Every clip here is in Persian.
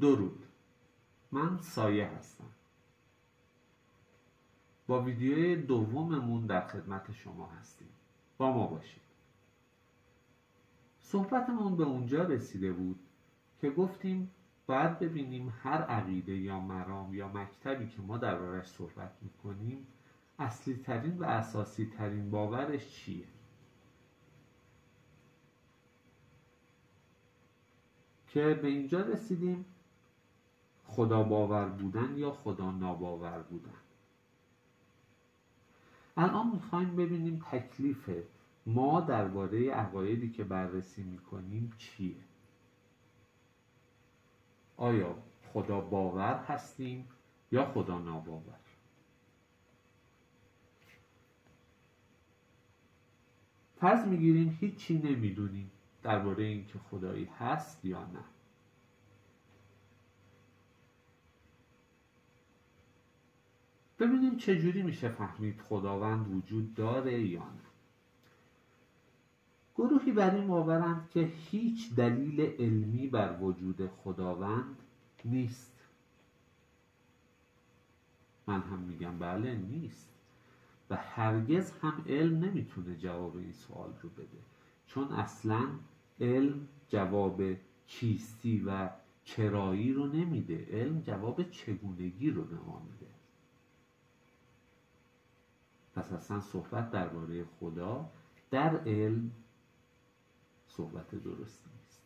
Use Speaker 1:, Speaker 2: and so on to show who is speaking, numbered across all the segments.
Speaker 1: درود، من سایه هستم. با ویدیوی دوممون در خدمت شما هستیم. با ما باشید. صحبتمون به اونجا رسیده بود که گفتیم باید ببینیم هر عقیده یا مرام یا مکتبی که ما دربارش صحبت میکنیم اصلی ترین و اساسی ترین باورش چیه؟ که به اینجا رسیدیم خدا باور بودن یا خدا ناباور بودن. الان میخوایم ببینیم تکلیف ما درباره عقایدی که بررسی میکنیم چیه؟ آیا خدا باور هستیم یا خدا ناباور؟ فرض میگیریم هیچی نمیدونیم درباره اینکه خدایی هست یا نه. ببینیم چجوری میشه فهمید خداوند وجود داره یا نه. گروهی بر این باورند که هیچ دلیل علمی بر وجود خداوند نیست. من هم میگم بله نیست و هرگز هم علم نمیتونه جواب این سوال رو بده، چون اصلا علم جواب چیستی و چرایی رو نمیده، علم جواب چگونگی رو به ما میده. پس اصلا صحبت درباره خدا در علم صحبت درستی نیست.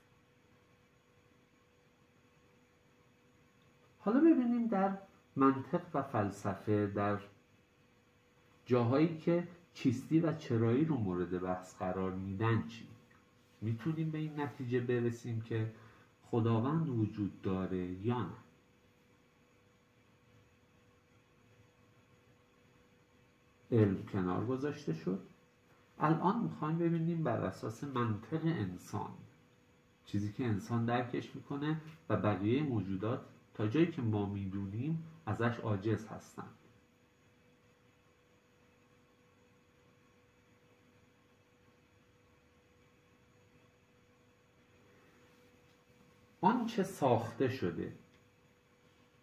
Speaker 1: حالا ببینیم در منطق و فلسفه در جاهایی که چیستی و چرایی رو مورد بحث قرار میدن چی؟ میتونیم به این نتیجه برسیم که خداوند وجود داره یا نه؟ علم کنار گذاشته شد. الان میخوایم ببینیم بر اساس منطق انسان، چیزی که انسان درکش میکنه و بقیه موجودات تا جایی که ما میدونیم ازش عاجز هستن. آنچه ساخته شده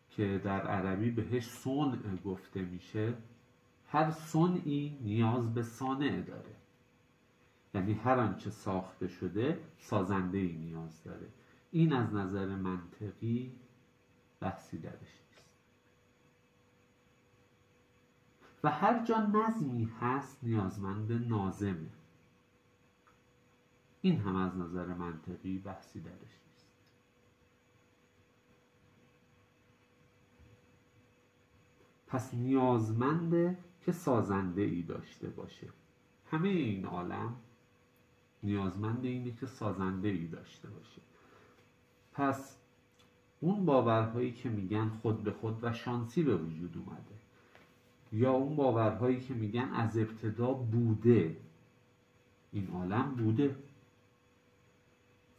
Speaker 1: که در عربی بهش صنع گفته میشه، هر صنعی نیاز به صانع داره. یعنی هر آنچه ساخته شده سازنده‌ای نیاز داره. این از نظر منطقی بحثی درش نیست. و هر جا نظمی هست نیازمند ناظمه. این هم از نظر منطقی بحثی درش نیست. پس نیازمنده که سازنده ای داشته باشه. همه این عالم نیازمند اینه که سازنده ای داشته باشه. پس اون باورهایی که میگن خود به خود و شانسی به وجود اومده، یا اون باورهایی که میگن از ابتدا بوده، این عالم بوده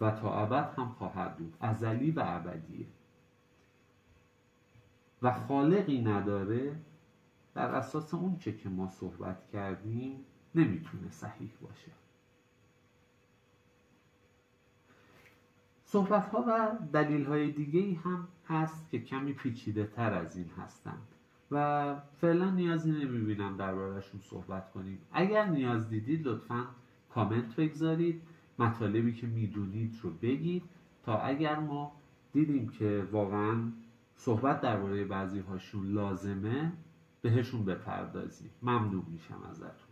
Speaker 1: و تا ابد هم خواهد بود، ازلی و ابدیه و خالقی نداره، بر اساس اون چه که ما صحبت کردیم نمیتونه صحیح باشه. صحبت ها و دلیل های دیگه هم هست که کمی پیچیده تر از این هستند و فعلا نیازی نمیبینم درباره‌شون صحبت کنیم. اگر نیاز دیدید لطفاً کامنت بگذارید، مطالبی که میدونید رو بگید تا اگر ما دیدیم که واقعاً صحبت درباره بعضی هاشون لازمه بهشون بپردازیم. ممنون میشم ازتون.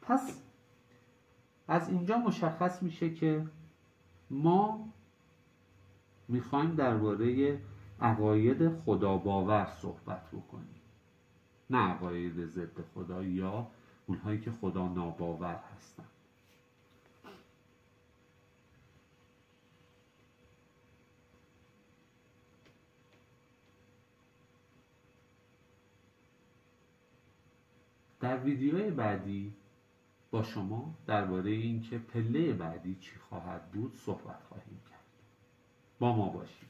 Speaker 1: پس از اینجا مشخص میشه که ما میخوایم درباره عقاید خدا باور صحبت بکنیم، نه عقاید ضد خدا یا اونهایی که خدا ناباور هستن. در ویدیوهای بعدی با شما درباره اینکه پله بعدی چی خواهد بود صحبت خواهیم کرد. با ما باشید.